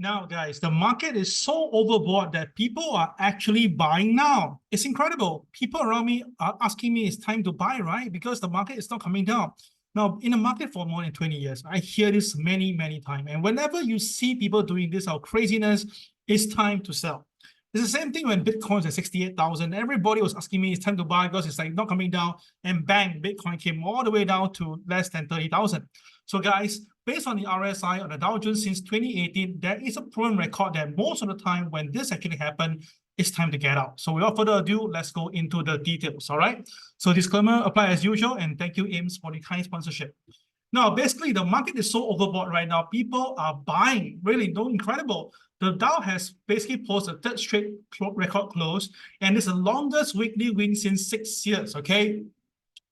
Now, guys, the market is so overbought that people are actually buying now. It's incredible. People around me are asking me it's time to buy, right? Because the market is not coming down. Now, in the market for more than 20 years, I hear this many, many times. And whenever you see people doing this or craziness, it's time to sell. It's the same thing when Bitcoin's at 68,000. Everybody was asking me it's time to buy because it's like not coming down. And bang, Bitcoin came all the way down to less than 30,000. So guys, based on the RSI on the Dow Jones since 2018, there is a proven record that most of the time when this actually happened, it's time to get out. So without further ado, let's go into the details, all right? So disclaimer apply as usual, and thank you, Ames, for the kind sponsorship. Now, basically, the market is so overbought right now. People are buying, really, no, incredible. The Dow has basically posted a third straight record close, and it's the longest weekly win since 6 years, okay?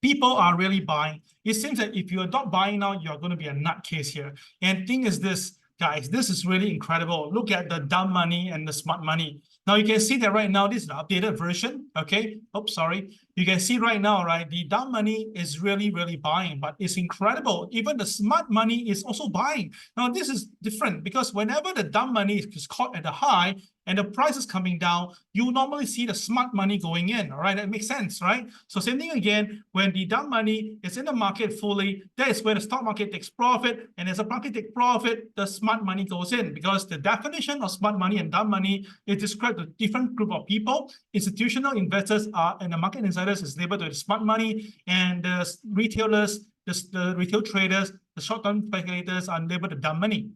People are really buying. It seems that if you're not buying now, you're going to be a nutcase here. And thing is this, guys, this is really incredible. Look at the dumb money and the smart money. Now you can see that right now, this is the updated version, okay? Oops, sorry. You can see right now, right, the dumb money is really, really buying, but it's incredible. Even the smart money is also buying. Now this is different because whenever the dumb money is caught at the high and the price is coming down, you normally see the smart money going in, all right? That makes sense, right? So same thing again, when the dumb money is in the market fully, that is where the stock market takes profit, and as the market takes profit, the smart money goes in, because the definition of smart money and dumb money is described to different group of people. Institutional investors are, and the market insiders is labeled with smart money, and the retailers, the retail traders, the short-term speculators are labeled the dumb money.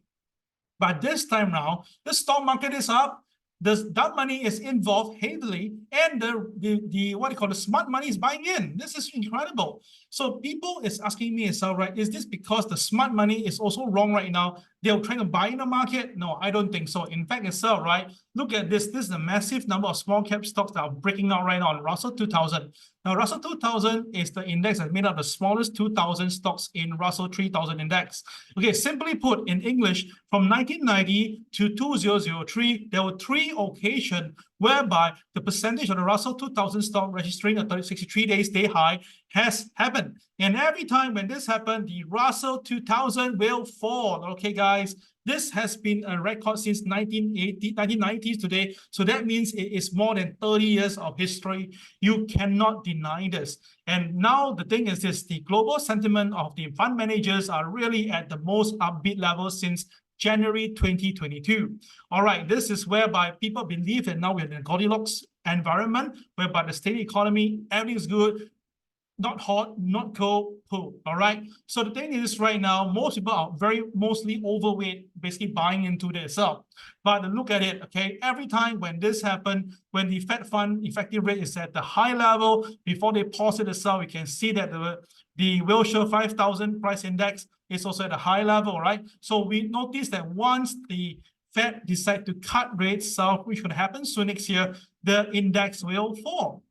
But this time around, the stock market is up, that money is involved heavily, and the what do you call the smart money is buying in. This is incredible. So people is asking me as well, right? Is this because the smart money is also wrong right now? They're trying to buy in the market? No, I don't think so. In fact, itself, right? Look at this. This is a massive number of small cap stocks that are breaking out right now on Russell 2000. Now, Russell 2000 is the index that's made up of the smallest 2,000 stocks in Russell 3000 index. Okay, simply put in English, from 1990 to 2003, there were 3 occasions whereby the percentage of the Russell 2000 stock registering a 63-day stay high has happened. And every time when this happened, the Russell 2000 will fall. Okay, guys, this has been a record since 1990s today. So that means it is more than 30 years of history. You cannot deny this. And now the thing is this, the global sentiment of the fund managers are really at the most upbeat level since January 2022. All right, this is whereby people believe that now we're in a Goldilocks environment, whereby the state economy, everything is good, not hot, not cold, cool. All right. So the thing is right now, most people are mostly overweight, basically buying into this up. But look at it, okay? Every time when this happens, when the Fed fund effective rate is at the high level, before they pause it as well, we can see that the Wilshire 5000 price index is also at a high level, right? So we notice that once the Fed decide to cut rates south, which could happen soon next year, the index will fall.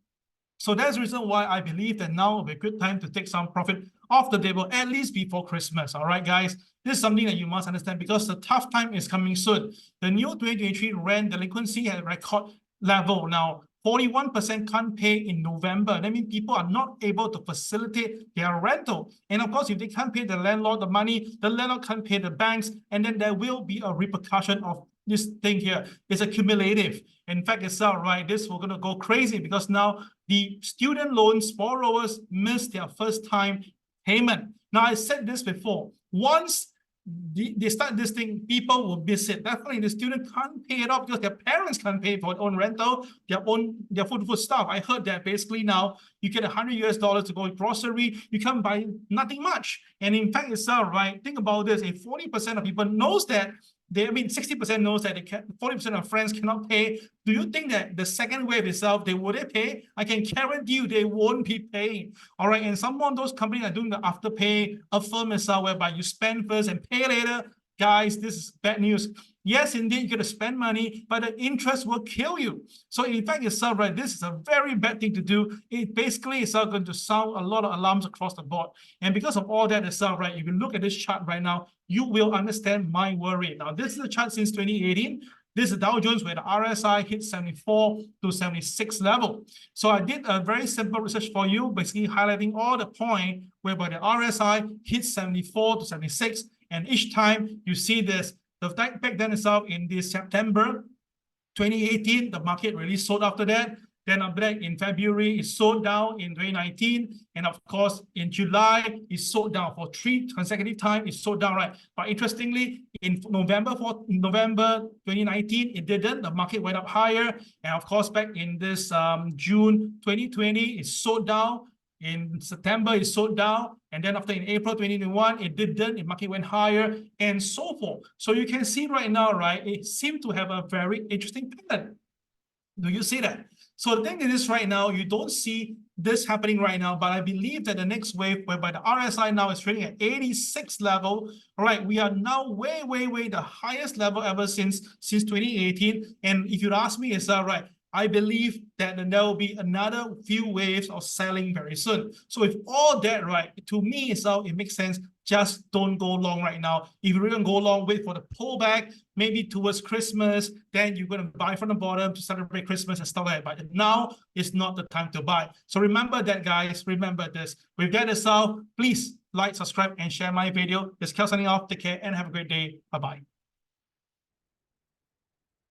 So that's the reason why I believe that now will be a good time to take some profit off the table, at least before Christmas. All right, guys, this is something that you must understand because the tough time is coming soon. The new 2023 rent delinquency at record level now. 41% can't pay in November. That means people are not able to facilitate their rental. And of course, if they can't pay the landlord the money, the landlord can't pay the banks, and then there will be a repercussion of this thing here. It's accumulative. In fact, itself, right, this we're going to go crazy because now the student loans borrowers miss their first time payment. Now, I said this before. Once they start this thing, people will miss it. Definitely, the student can't pay it off because their parents can't pay for their own rental, their food stuff. I heard that basically now you get $100 to go grocery, you can't buy nothing much. And in fact, itself, right, think about this. If 40% of people knows that, 60% knows that 40% of friends cannot pay. Do you think that the second wave itself, would they pay? I can guarantee you they won't be paying. All right, and some of those companies are doing the afterpay, Affirm itself, whereby you spend first and pay later. Guys, this is bad news. Yes, indeed, you're going to spend money, but the interest will kill you. So in fact, itself, right, this is a very bad thing to do. It basically is going to sound a lot of alarms across the board. And because of all that itself, right, if you look at this chart right now, you will understand my worry. Now, this is the chart since 2018. This is Dow Jones where the RSI hit 74 to 76 level. So I did a very simple research for you, basically highlighting all the points whereby the RSI hits 74 to 76. And each time you see this, back then itself in this September 2018, the market really sold after that. Then after that, in February, it sold down in 2019. And of course, in July, it sold down for 3 consecutive times. It sold down, right? But interestingly, in November 2019, it didn't. The market went up higher. And of course, back in this June 2020, it sold down. In September, it sold down. And then after in April 2021, it didn't. The market went higher and so forth. So you can see right now, right, it seems to have a very interesting pattern. Do you see that? So the thing is right now, you don't see this happening right now, but I believe that the next wave, whereby the RSI now is trading at 86 level, all right, we are now way the highest level ever since 2018. And if you'd ask me, is that right? I believe that there will be another few waves of selling very soon. So if all that, right, to me, it makes sense. Just don't go long right now. If you're going to go long, wait for the pullback, maybe towards Christmas, then you're going to buy from the bottom to celebrate Christmas and stuff like that. But now is not the time to buy. So remember that, guys. Remember this. With that itself, please like, subscribe, and share my video. This is Kel signing off. Take care and have a great day. Bye-bye.